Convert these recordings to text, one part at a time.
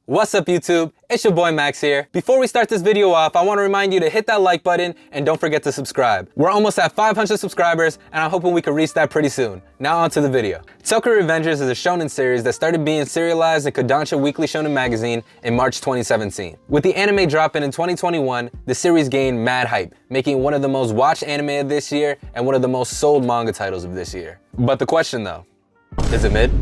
What's up YouTube? It's your boy Max here. Before we start this video off, I want to remind you to hit that like button and don't forget to subscribe. We're almost at 500 subscribers and I'm hoping we can reach that pretty soon. Now on to the video. Tokyo Revengers is a shonen series that started being serialized in Kodansha Weekly Shonen Magazine in March 2017. With the anime dropping in 2021, the series gained mad hype, making it one of the most watched anime of this year and one of the most sold manga titles of this year. But the question though, is it mid?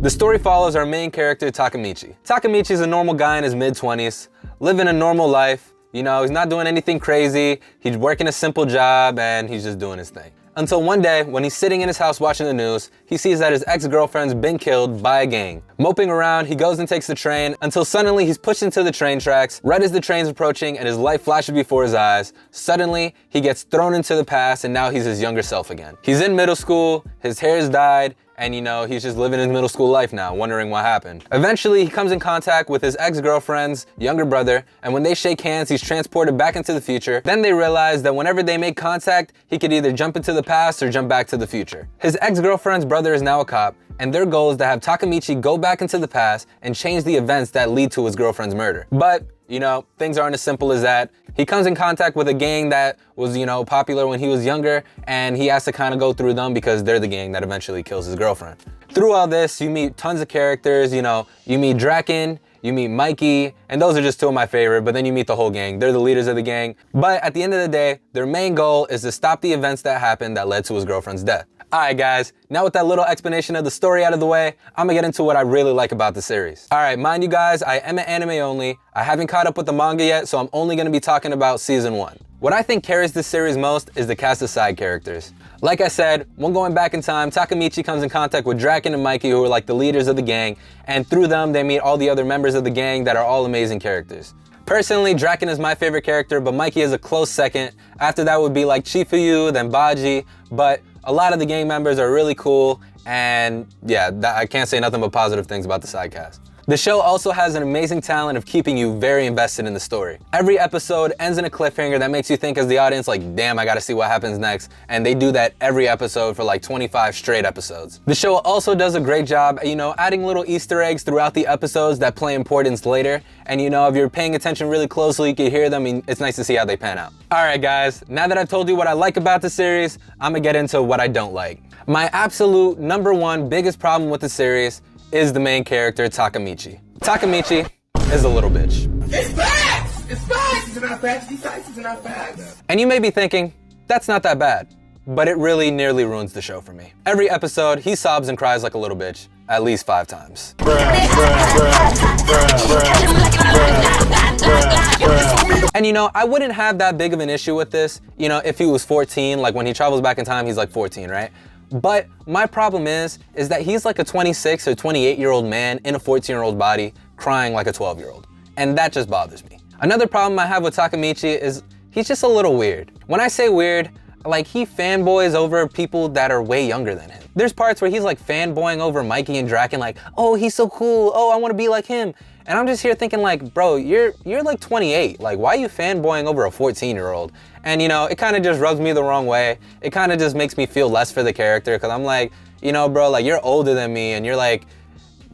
The story follows our main character, Takemichi. Takemichi is a normal guy in his mid-20s, living a normal life. You know, he's not doing anything crazy, he's working a simple job, and he's just doing his thing. Until one day, when he's sitting in his house watching the news, he sees that his ex-girlfriend's been killed by a gang. Moping around, he goes and takes the train, until suddenly he's pushed into the train tracks, right as the train's approaching and his life flashes before his eyes. Suddenly, he gets thrown into the past and now he's his younger self again. He's in middle school, his hair's dyed, and you know, he's just living his middle school life now, wondering what happened. Eventually, he comes in contact with his ex-girlfriend's younger brother, and when they shake hands, he's transported back into the future. Then they realize that whenever they make contact, he could either jump into the past or jump back to the future. His ex-girlfriend's brother is now a cop, and their goal is to have Takemichi go back into the past and change the events that lead to his girlfriend's murder. But, you know, things aren't as simple as that. He comes in contact with a gang that was, you know, popular when he was younger, and he has to kind of go through them because they're the gang that eventually kills his girlfriend. Through all this, you meet tons of characters, you know, you meet Draken, you meet Mikey, and those are just two of my favorite, but then you meet the whole gang. They're the leaders of the gang. But at the end of the day, their main goal is to stop the events that happened that led to his girlfriend's death. Alright guys, now with that little explanation of the story out of the way, I'm gonna get into what I really like about the series. Alright, mind you guys, I am an anime only. I haven't caught up with the manga yet, so I'm only gonna be talking about season 1. What I think carries this series most is the cast of side characters. Like I said, when going back in time, Takemichi comes in contact with Draken and Mikey, who are like the leaders of the gang, and through them they meet all the other members of the gang that are all amazing characters. Personally, Draken is my favorite character, but Mikey is a close second. After that would be like Chifuyu, then Baji, but a lot of the gang members are really cool, and yeah, I can't say nothing but positive things about the side cast. The show also has an amazing talent of keeping you very invested in the story. Every episode ends in a cliffhanger that makes you think as the audience like, damn, I gotta see what happens next, and they do that every episode for like 25 straight episodes. The show also does a great job, you know, adding little Easter eggs throughout the episodes that play importance later, and you know, if you're paying attention really closely, you can hear them, and it's nice to see how they pan out. Alright guys, now that I've told you what I like about the series, I'm gonna get into what I don't like. My absolute #1 biggest problem with the series is the main character, Takemichi. Takemichi is a little bitch. It's facts! It's facts! These are not facts. These facts are not facts. And you may be thinking, that's not that bad, but it really nearly ruins the show for me. Every episode, he sobs and cries like a little bitch, at least 5 times. And you know, I wouldn't have that big of an issue with this, you know, if he was 14, like when he travels back in time, he's like 14, right? But my problem is that he's like a 26 or 28-year-old man in a 14-year-old body crying like a 12-year-old. And that just bothers me. Another problem I have with Takemichi is he's just a little weird. When I say weird, like he fanboys over people that are way younger than him. There's parts where he's like fanboying over Mikey and Draken like, oh, he's so cool. Oh, I want to be like him. And I'm just here thinking like, bro, you're like 28. Like, why are you fanboying over a 14-year-old? And you know, it kind of just rubs me the wrong way. It kind of just makes me feel less for the character because I'm like, you know, bro, like you're older than me and you're like,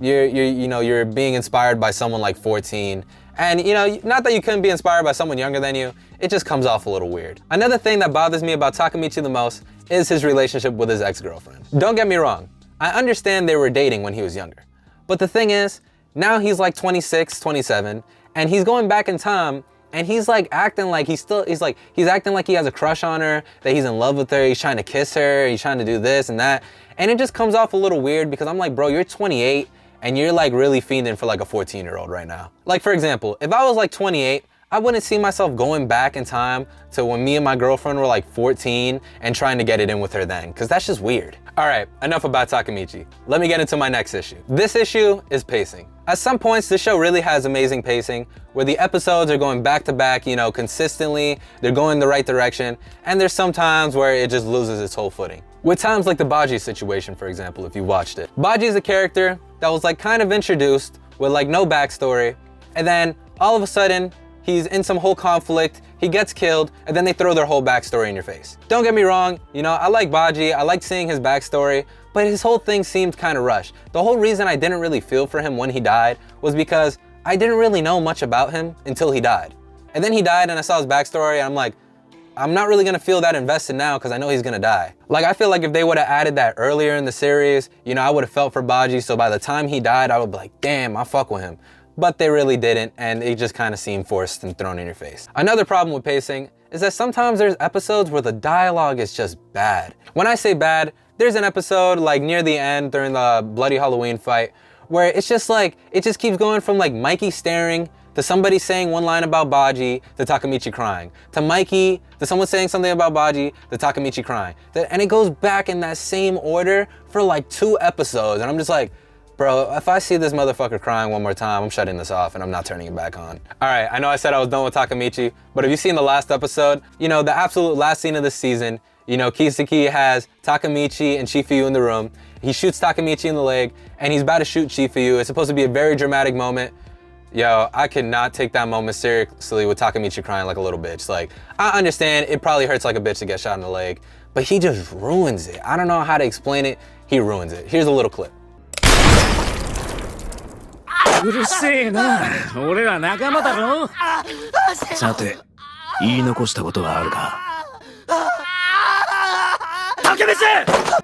you're being inspired by someone like 14. And you know, not that you couldn't be inspired by someone younger than you, it just comes off a little weird. Another thing that bothers me about Takemichi the most is his relationship with his ex-girlfriend. Don't get me wrong, I understand they were dating when he was younger. But the thing is, now he's like 26, 27, and he's going back in time and he's like acting like he's acting like he has a crush on her, that he's in love with her, he's trying to kiss her, he's trying to do this and that. And it just comes off a little weird because I'm like, bro, you're 28 and you're like really fiending for like a 14-year-old right now. Like for example, if I was like 28, I wouldn't see myself going back in time to when me and my girlfriend were like 14 and trying to get it in with her then, because that's just weird. All right, enough about Takemichi. Let me get into my next issue. This issue is pacing. At some points, the show really has amazing pacing, where the episodes are going back to back, you know, consistently, they're going the right direction, and there's some times where it just loses its whole footing. With times like the Baji situation, for example, if you watched it. Baji is a character that was like kind of introduced with like no backstory, and then all of a sudden, he's in some whole conflict, he gets killed, and then they throw their whole backstory in your face. Don't get me wrong, you know, I like Baji, I like seeing his backstory, but his whole thing seemed kind of rushed. The whole reason I didn't really feel for him when he died was because I didn't really know much about him until he died. And then he died and I saw his backstory and I'm like, I'm not really gonna feel that invested now because I know he's gonna die. Like, I feel like if they would have added that earlier in the series, you know, I would have felt for Baji, so by the time he died, I would be like, damn, I fuck with him. But they really didn't, and it just kind of seemed forced and thrown in your face. Another problem with pacing is that sometimes there's episodes where the dialogue is just bad. When I say bad, there's an episode like near the end during the Bloody Halloween fight where it's just like, it just keeps going from like Mikey staring to somebody saying one line about Baji to Takemichi crying, to Mikey, to someone saying something about Baji, to Takemichi crying. And it goes back in that same order for like 2 episodes. And I'm just like, bro, if I see this motherfucker crying one more time, I'm shutting this off and I'm not turning it back on. All right, I know I said I was done with Takemichi, but have you seen the last episode? You know, the absolute last scene of the season, you know, Kiseki has Takemichi and Shifuyu in the room. He shoots Takemichi in the leg and he's about to shoot Shifuyu. It's supposed to be a very dramatic moment. Yo, I could not take that moment seriously with Takemichi crying like a little bitch. Like, I understand it probably hurts like a bitch to get shot in the leg, but he just ruins it. I don't know how to explain it. He ruins it. Here's a little clip. うるせえな。俺ら仲間だろ。さて、言い残したことはあるか。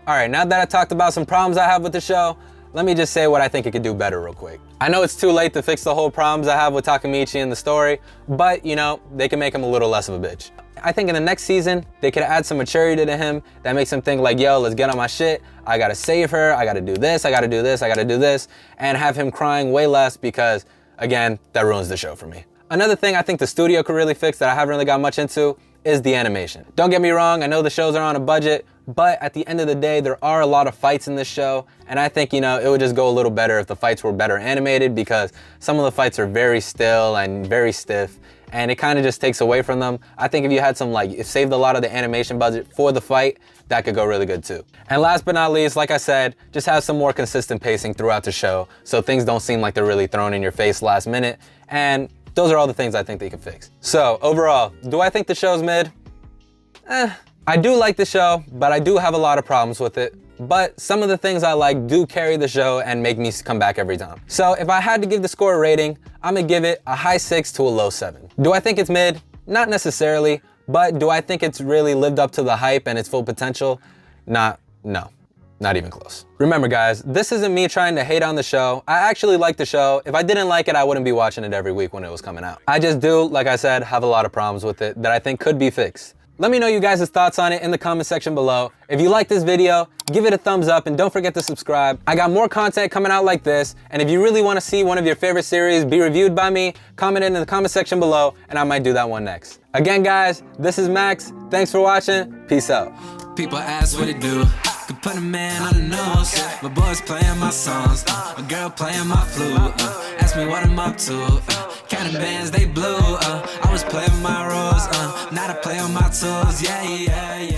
Alright, now that I talked about some problems I have with the show, let me just say what I think it could do better real quick. I know it's too late to fix the whole problems I have with Takemichi in the story, but you know, they can make him a little less of a bitch. I think in the next season, they could add some maturity to him that makes him think like, yo, let's get on my shit. I gotta save her, I gotta do this, I gotta do this, I gotta do this, and have him crying way less because, again, that ruins the show for me. Another thing I think the studio could really fix that I haven't really got much into is the animation. Don't get me wrong, I know the shows are on a budget, but at the end of the day, there are a lot of fights in this show, and I think, you know, it would just go a little better if the fights were better animated because some of the fights are very still and very stiff, and it kind of just takes away from them. I think if you had some, like, it saved a lot of the animation budget for the fight, that could go really good too. And last but not least, like I said, just have some more consistent pacing throughout the show so things don't seem like they're really thrown in your face last minute, and those are all the things I think they can fix. So overall, do I think the show's mid? I do like the show, but I do have a lot of problems with it. But some of the things I like do carry the show and make me come back every time. So if I had to give the score a rating, I'm gonna give it a high 6 to a low 7. Do I think it's mid? Not necessarily, but do I think it's really lived up to the hype and its full potential? No, not even close. Remember guys, this isn't me trying to hate on the show. I actually like the show. If I didn't like it, I wouldn't be watching it every week when it was coming out. I just do, like I said, have a lot of problems with it that I think could be fixed. Let me know you guys' thoughts on it in the comment section below. If you like this video, give it a thumbs up and don't forget to subscribe. I got more content coming out like this, and if you really want to see one of your favorite series be reviewed by me, comment it in the comment section below and I might do that one next. Again guys, this is Max. Thanks for watching. Peace out. People ask what it do. Could put a man on the nose. My boys playing my songs. A girl playing my flute. Ask me what I'm up to. Counting bands, they blue. I was playing my roles. Now I play on my toes. Yeah.